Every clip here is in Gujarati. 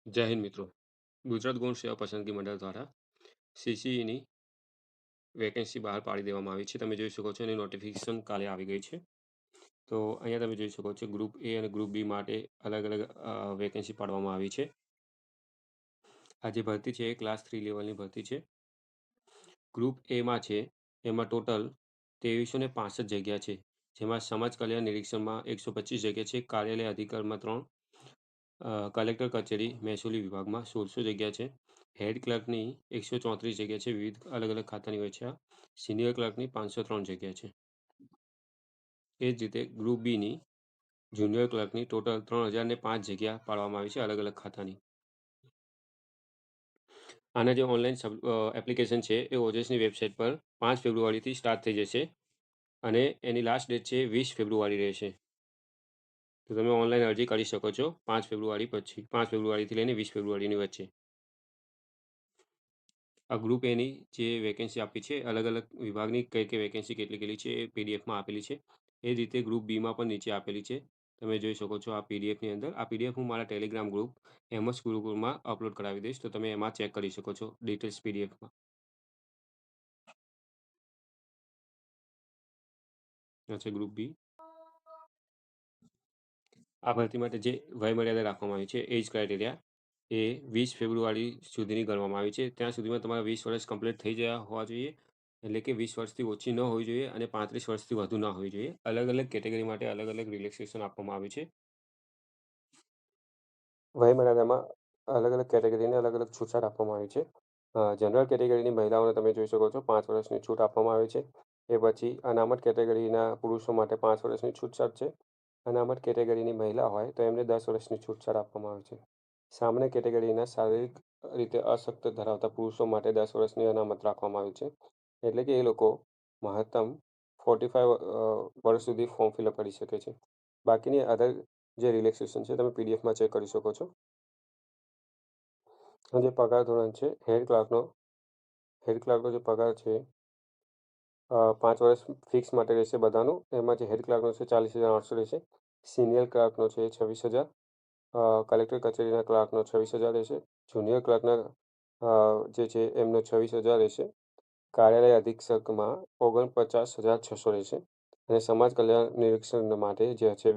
જય હિન્દ મિત્રો. ગુજરાત ગૌણ સેવા પસંદગી મંડળ દ્વારા સીસીઈની વેકેન્સી બહાર પાડી દેવામાં આવી છે. તમે જોઈ શકો છો એની નોટિફિકેશન કાલે આવી ગઈ છે. તો અહીંયા તમે જોઈ શકો છો ગ્રુપ એ અને ગ્રુપ બી માટે અલગ અલગ વેકેન્સી પાડવામાં આવી છે. આ જે ભરતી છે એ ક્લાસ 3 લેવલની ભરતી છે. ગ્રુપ એમાં છે એમાં ટોટલ 2365 જગ્યા છે, જેમાં સમાજ કલ્યાણ નિરીક્ષણમાં 125 જગ્યા છે, કાર્યાલય અધિકારમાં 3, કલેક્ટર કચેરી મહેસૂલી વિભાગમાં 1600 જગ્યા છે, હેડ ક્લર્કની 134 જગ્યા છે, વિવિધ અલગ અલગ ખાતાની હોય છે. સિનિયર ક્લર્કની 503 જગ્યા છે. એ જ રીતે ગ્રુપ બીની જુનિયર ક્લર્કની ટોટલ 3005 જગ્યા પાડવામાં આવી છે અલગ અલગ ખાતાની. આના જે ઓનલાઈન એપ્લિકેશન છે એ ઓજસની વેબસાઇટ પર 5 ફેબ્રુઆરીથી સ્ટાર્ટ થઈ જશે અને એની લાસ્ટ ડેટ છે 20 ફેબ્રુઆરી રહેશે. તો તમે ઓનલાઈન અરજી કરી શકો છો 5 ફેબ્રુઆરી પછી, 5 ફેબ્રુઆરીથી લઈને 20 ફેબ્રુઆરીની વચ્ચે. આ ગ્રુપ એની જે વેકેન્સી આપી છે અલગ અલગ વિભાગની કઈ વેકેન્સી કેટલી છે એ પીડીએફમાં આપેલી છે. એ રીતે ગ્રુપ બીમાં પણ નીચે આપેલી છે. તમે જોઈ શકો છો આ પીડીએફની અંદર. આ પીડીએફ હું મારા ટેલિગ્રામ ગ્રુપ એમએસ ગુરુકુળમાં અપલોડ કરાવી દઈશ, તો તમે એમાં ચેક કરી શકો છો ડિટેલ્સ પીડીએફમાં. આ છે ગ્રુપ બી. આ ભરતી માટે જે વયમર્યાદા રાખવામાં આવી છે એજ ક્રાઇટેરિયા એ 20 ફેબ્રુઆરી સુધીની ગણવામાં આવી છે. ત્યાં સુધીમાં તમારા 20 વર્ષ કમ્પ્લીટ થઈ ગયા હોવા જોઈએ, એટલે કે 20 વર્ષથી ઓછી ન હોવી જોઈએ અને 35 વર્ષથી વધુ ન હોવી જોઈએ. અલગ અલગ કેટેગરી માટે અલગ અલગ રિલેક્સેશન આપવામાં આવ્યું છે. વયમર્યાદામાં અલગ અલગ કેટેગરીને અલગ અલગ છૂટછાટ આપવામાં આવી છે. જનરલ કેટેગરીની મહિલાઓને તમે જોઈ શકો છો 5 વર્ષની છૂટ આપવામાં આવે છે. એ પછી અનામત કેટેગરીના પુરુષો માટે 5 વર્ષની છૂટછાટ છે. અનામત કેટેગરીની મહિલા હોય તો એમને 10 વર્ષની છૂટછાટ આપવામાં આવે છે. સામાન્ય કેટેગરીના શારીરિક રીતે અશક્ત ધરાવતા પુરુષો માટે 10 વર્ષની અનામત રાખવામાં આવી છે. એટલે કે એ લોકો મહત્તમ 45 વર્ષ સુધી ફોર્મ ફિલઅપ કરી શકે છે. બાકીની અધર જે રિલેક્સેશન છે તમે પીડીએફમાં ચેક કરી શકો છો. જે પગાર ધોરણ છે હેડ ક્લાર્કનો જે પગાર છે 5 વર્ષ ફિક્સ માટે રહેશે બધાનું. એમાં જે હેડ ક્લાર્કનો છે 40,800 રહેશે, સિનિયર ક્લાર્કનો છે 26,000, કલેક્ટર કચેરીના ક્લાર્કનો 26,000 રહેશે, જુનિયર ક્લાર્કના જે છે એમનો 26,000 રહેશે, કાર્યાલય અધિક્ષકમાં 49,600 રહેશે અને સમાજ કલ્યાણ નિરીક્ષણ માટે જે છે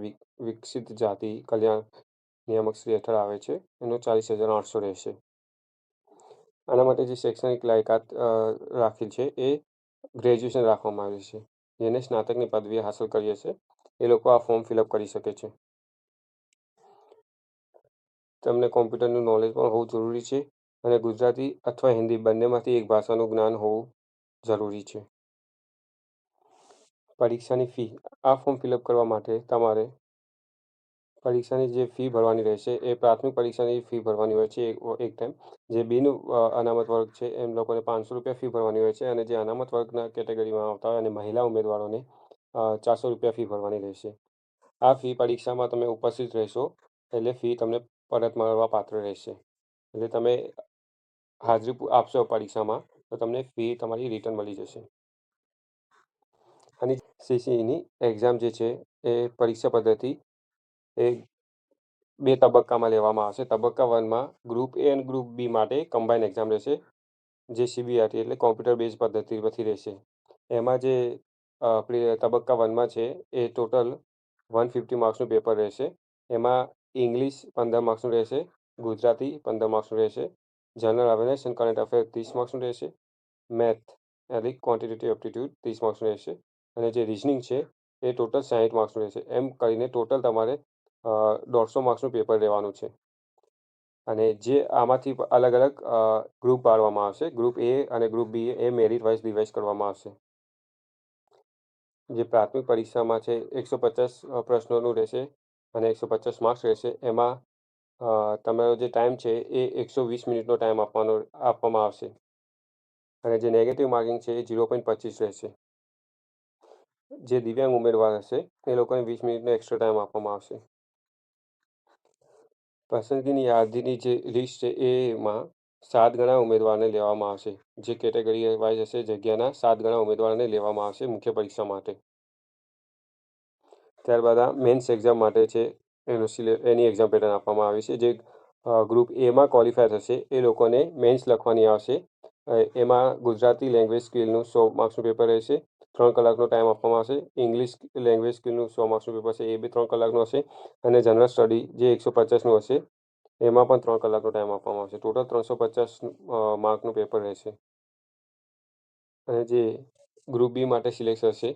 વિકસિત જાતિ કલ્યાણ નિયામક શ્રી હેઠળ આવે છે એનો 40,800 રહેશે. આના માટે જે શૈક્ષણિક લાયકાત રાખેલ છે એ ગ્રેજ્યુએશન રાખવામાં આવ્યું છે. જેને સ્નાતકની પદવી હાંસલ કરી હશે એ લોકો આ ફોર્મ ફિલઅપ કરી શકે છે. તમને કોમ્પ્યુટરનું નોલેજ પણ હોવું જરૂરી છે અને ગુજરાતી અથવા હિન્દી બંનેમાંથી એક ભાષાનું જ્ઞાન હોવું જરૂરી છે. પરીક્ષાની ફી. આ ફોર્મ ફિલઅપ કરવા માટે તમારે પરીક્ષાની જે ફી ભરવાની રહેશે એ પ્રાથમિક પરીક્ષાની ફી ભરવાની હોય છે એક ટાઈમ. જે બીનું અનામત વર્ગ છે એમ લોકોને 500 રૂપિયા ફી ભરવાની હોય છે અને જે અનામત વર્ગના કેટેગરીમાં આવતા હોય અને મહિલા ઉમેદવારોને 400 રૂપિયા ફી ભરવાની રહેશે. આ ફી પરીક્ષામાં તમે ઉપસ્થિત રહેશો એટલે ફી તમને પરત મળવા પાત્ર રહેશે. એટલે તમે હાજરી આપશો પરીક્ષામાં તો તમને ફી તમારી રિટર્ન મળી જશે. અને સીસીઈની એક્ઝામ જે છે એ પરીક્ષા પદ્ધતિ એ 2 તબક્કામાં લેવામાં આવશે. તબક્કા 1માં ગ્રુપ એ અને ગ્રુપ બી માટે કમ્બાઈન એક્ઝામ રહેશે, જે સીબીઆરટી એટલે કોમ્પ્યુટર બેઝ પદ્ધતિ પરથી રહેશે. એમાં જે તબક્કા 1માં છે એ ટોટલ 150 માર્ક્સનું પેપર રહેશે. એમાં ઇંગ્લિશ 15 માર્ક્સનું રહેશે, ગુજરાતી 15 માર્ક્સનું રહેશે, general awareness end current affair 30 માર્ક્સનું રહેશે, મેથ એટલે ક્વોન્ટિટેટિવ એપ્ટિટ્યૂડ 30 માર્ક્સનું રહેશે અને જે રિઝનિંગ છે એ ટોટલ 60 માર્ક્સનું રહેશે. એમ કરીને ટોટલ તમારે 150 માર્ક્સનું પેપર લેવાનું છે. અને જે આમાંથી અલગ અલગ ગ્રુપ પાડવામાં આવશે. ગ્રુપ એ અને ગ્રુપ બી એ મેરિટ વાઇઝ ડિવાઇઝ કરવામાં આવશે. જે પ્રાથમિક પરીક્ષામાં છે 150 પ્રશ્નોનું રહેશે અને 150 માર્ક્સ રહેશે. એમાં તમારો જે ટાઈમ છે એ 120 મિનિટનો ટાઈમ આપવામાં આવશે અને જે નેગેટિવ માર્કિંગ છે એ 0.25 રહેશે. જે દિવ્યાંગ ઉમેદવાર હશે એ લોકોને 20 મિનિટનો એક્સ્ટ્રા ટાઈમ આપવામાં આવશે. પસંદગીની યાદીની જે લિસ્ટ છે એમાં 7 ગણા ઉમેદવારને લેવામાં આવશે. જે કેટેગરી વાઇઝ હશે જગ્યાના 7 ગણા ઉમેદવારને લેવામાં આવશે મુખ્ય પરીક્ષા માટે. ત્યારબાદ આ મેન્સ એક્ઝામ માટે છે એની એક્ઝામ પેટર્ન આપવામાં આવી છે. જે ગ્રુપ એમાં ક્વોલિફાય થશે એ લોકોને મેન્સ લખવાની આવશે. એમાં ગુજરાતી લેંગ્વેજ સ્કિલનું 100 માર્ક્સનું પેપર રહેશે. 3 કલાકનો ટાઈમ આપવામાં આવશે. ઇંગ્લિશ લેંગ્વેજ સ્કિલનું 100 માર્ક્સનું પેપર છે, એ બી 3 કલાકનું હશે. અને જનરલ સ્ટડી જે 150નું હશે, એમાં પણ 3 કલાકનો ટાઈમ આપવામાં આવશે. ટોટલ 350 માર્કનું પેપર રહેશે. અને જે ગ્રુપ બી માટે સિલેક્શન હશે,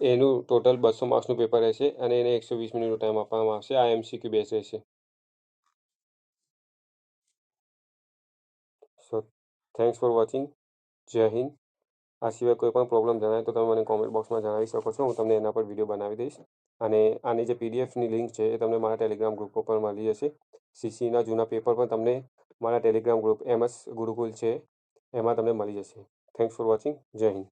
એનું ટોટલ 200 માર્ક્સનું પેપર રહેશે અને એને 120 મિનિટનો ટાઈમ આપવામાં આવશે. આ MCQ બેઝ રહેશે. સો થેન્ક્સ ફોર વોચિંગ. જય હિન્દ. આ સિવાય કોઈ પણ પ્રોબ્લેમ જણાય તો તમે મને કોમેન્ટ બોક્સમાં જણાવી શકો છો. હું તમને એના પર વિડીયો બનાવી દઈશ. અને આની જે પીડીએફની લિંક છે એ તમને મારા ટેલિગ્રામ ગ્રુપ પર મળી જશે. સીસીના જૂના પેપર પણ તમને મારા ટેલિગ્રામ ગ્રુપ MS ગુરુકુલ છે, એમાં તમને મળી જશે. Thanks for watching. જય હિન્દ.